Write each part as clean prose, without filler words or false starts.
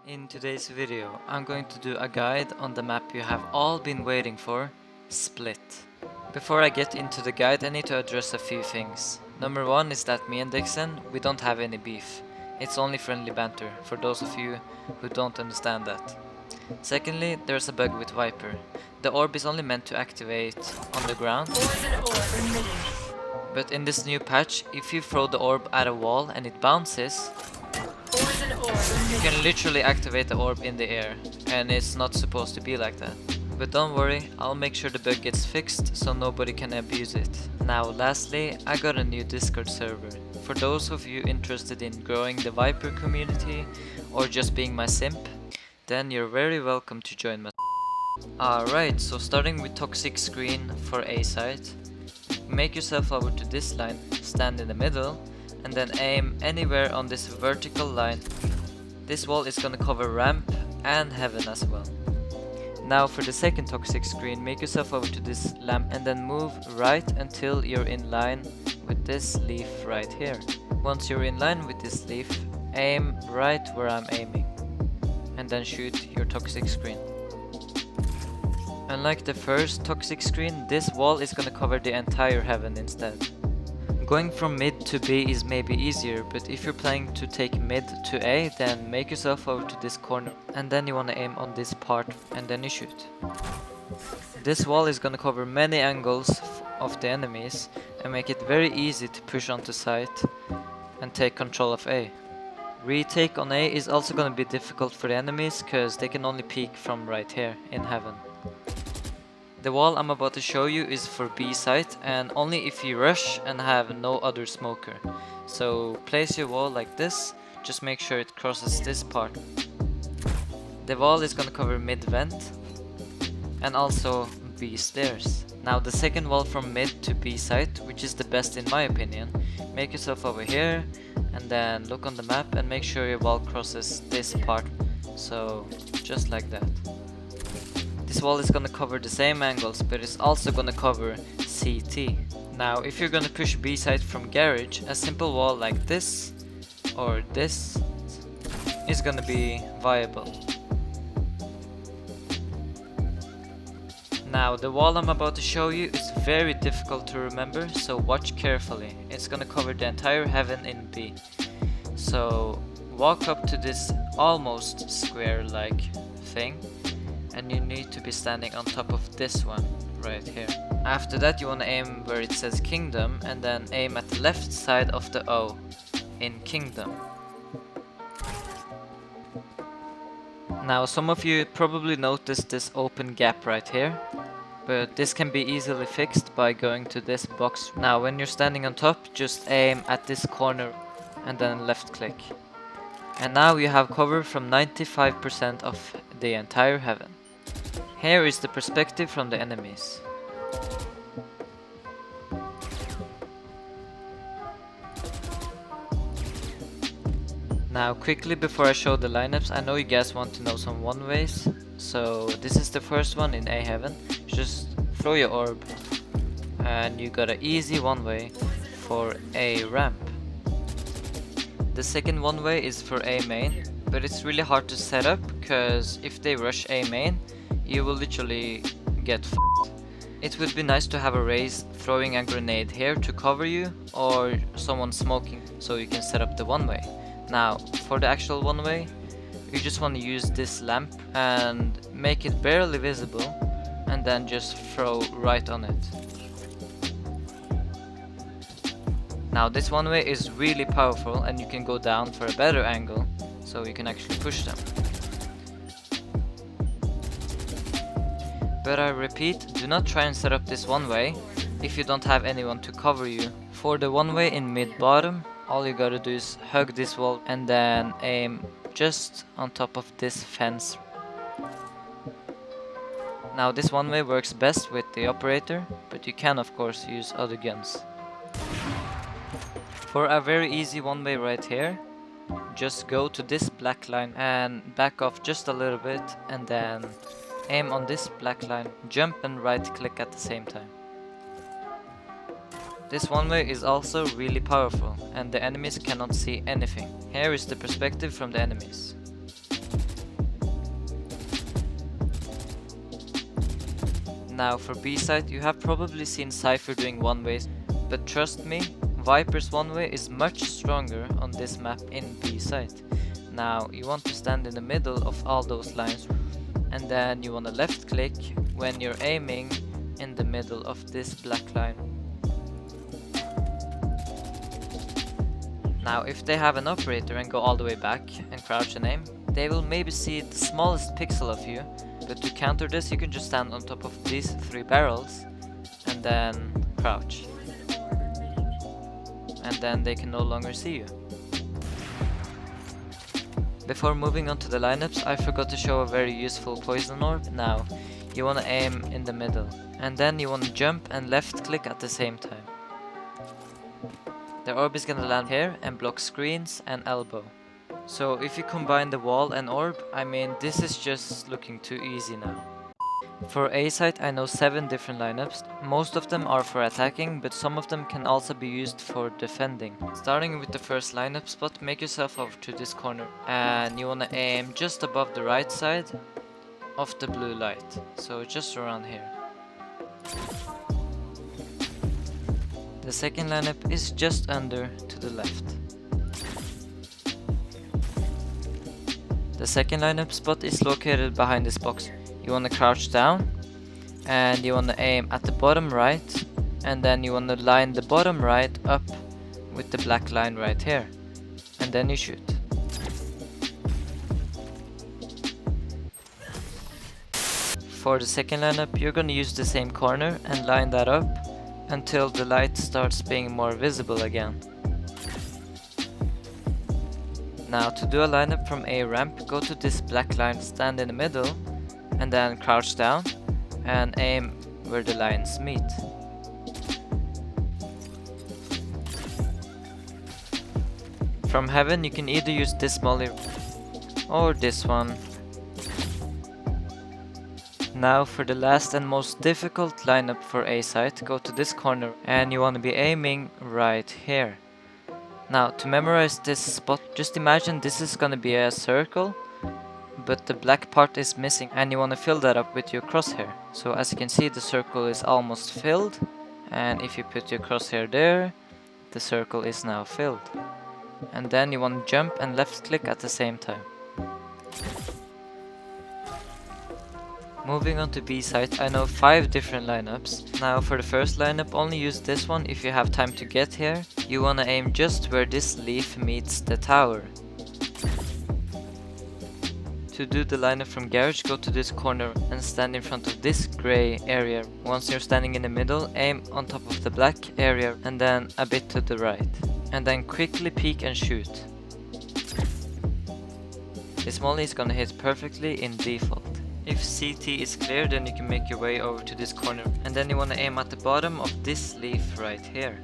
In today's video, I'm going to do a guide on the map you have all been waiting for, Split. Before I get into the guide, I need to address a few things. Number one is that me and Dixon, we don't have any beef. It's only friendly banter, for those of you who don't understand that. Secondly, there's a bug with Viper. The orb is only meant to activate on the ground. But in this new patch, if you throw the orb at a wall and it bounces, you can literally activate the orb in the air, and it's not supposed to be like that. But don't worry, I'll make sure the bug gets fixed so nobody can abuse it. Now lastly, I got a new Discord server. For those of you interested in growing the Viper community or just being my simp, then you're very welcome to join my. Alright, so starting with toxic screen for A site. Make yourself over to this line, stand in the middle, and then aim anywhere on this vertical line. This wall is gonna cover ramp and heaven as well. Now for the second toxic screen, make yourself over to this lamp and then move right until you're in line with this leaf right here. Once you're in line with this leaf, aim right where I'm aiming, and then shoot your toxic screen. Unlike the first toxic screen, this wall is gonna cover the entire heaven instead. Going from mid to B is maybe easier, but if you're planning to take mid to A, then make yourself over to this corner and then you wanna aim on this part and then you shoot. This wall is gonna cover many angles of the enemies and make it very easy to push onto site and take control of A. Retake on A is also gonna be difficult for the enemies cause they can only peek from right here in heaven. The wall I'm about to show you is for B site and only if you rush and have no other smoker. So place your wall like this, just make sure it crosses this part. The wall is gonna cover mid vent and also B stairs. Now the second wall from mid to B site, which is the best in my opinion, make yourself over here and then look on the map and make sure your wall crosses this part. So just like that. This wall is gonna cover the same angles, but it's also gonna cover CT. Now, if you're gonna push B site from garage, a simple wall like this or this is gonna be viable. Now, the wall I'm about to show you is very difficult to remember, so watch carefully. It's gonna cover the entire heaven in B. So, walk up to this almost square-like thing, and you need to be standing on top of this one right here. After that you want to aim where it says kingdom and then aim at the left side of the O in kingdom. Now some of you probably noticed this open gap right here, but this can be easily fixed by going to this box. Now when you're standing on top, just aim at this corner and then left click. And now you have cover from 95% of the entire heaven. Here is the perspective from the enemies. Now quickly before I show the lineups, I know you guys want to know some one-ways. So this is the first one in A heaven. Just throw your orb and you got an easy one-way for A ramp. The second one-way is for A main, but it's really hard to set up because if they rush A main, you will literally get f***ed. It would be nice to have a raise throwing a grenade here to cover you, or someone smoking so you can set up the one-way. Now for the actual one-way, you just want to use this lamp and make it barely visible and then just throw right on it. Now this one-way is really powerful and you can go down for a better angle so you can actually push them. But I repeat, do not try and set up this one-way if you don't have anyone to cover you. For the one-way in mid-bottom, all you gotta do is hug this wall and then aim just on top of this fence. Now this one-way works best with the operator, but you can of course use other guns. For a very easy one-way right here, just go to this black line and back off just a little bit and then aim on this black line, jump and right click at the same time. This one-way is also really powerful and the enemies cannot see anything. Here is the perspective from the enemies. Now for B site, you have probably seen Cypher doing one way, but trust me, Viper's one way is much stronger on this map in B site. Now you want to stand in the middle of all those lines, and then you want to left click when you're aiming in the middle of this black line. Now if they have an operator and go all the way back and crouch and aim, they will maybe see the smallest pixel of you, but to counter this you can just stand on top of these 3 barrels and then crouch. And then they can no longer see you. Before moving on to the lineups, I forgot to show a very useful poison orb. Now, you want to aim in the middle, and then you want to jump and left click at the same time. The orb is gonna land here and block screens and elbow. So if you combine the wall and orb, I mean this is just looking too easy now. For A site I know 7 different lineups. Most of them are for attacking, but some of them can also be used for defending. Starting with the first lineup spot, make yourself over to this corner and you wanna aim just above the right side of the blue light. So just around here. The second lineup is just under to the left. The second lineup spot is located behind this box. You want to crouch down and you want to aim at the bottom right, and then you want to line the bottom right up with the black line right here, and then you shoot. For the second lineup, you're going to use the same corner and line that up until the light starts being more visible again. Now to do a lineup from A ramp, go to this black line, stand in the middle, and then crouch down and aim where the lines meet. From heaven you can either use this molly or this one. Now for the last and most difficult lineup for A site, go to this corner and you want to be aiming right here. Now to memorize this spot, just imagine this is gonna be a circle, but the black part is missing and you want to fill that up with your crosshair. So as you can see, the circle is almost filled, and if you put your crosshair there, the circle is now filled. And then you want to jump and left click at the same time. Moving on to B site, I know 5 different lineups. Now for the first lineup, only use this one if you have time to get here. You wanna aim just where this leaf meets the tower. To do the lineup from garage, go to this corner and stand in front of this grey area. Once you're standing in the middle, aim on top of the black area and then a bit to the right. And then quickly peek and shoot. This molly is gonna hit perfectly in default. If CT is clear, then you can make your way over to this corner, and then you want to aim at the bottom of this leaf right here.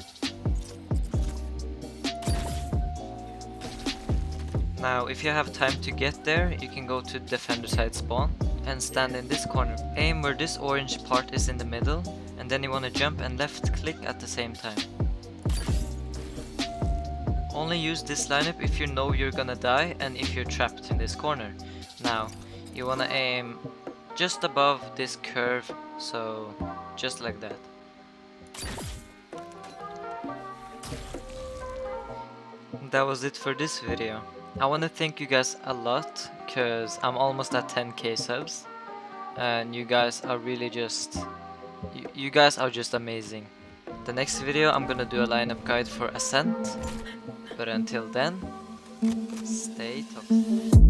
Now if you have time to get there, you can go to defender side spawn and stand in this corner. Aim where this orange part is in the middle, and then you want to jump and left click at the same time. Only use this lineup if you know you're gonna die and if you're trapped in this corner. Now you want to aim just above this curve, so just like that. That was it for this video. I want to thank you guys a lot, cause I'm almost at 10k subs and you guys are really just, you guys are just amazing. The next video I'm gonna do a lineup guide for Ascent, but until then, stay toxic.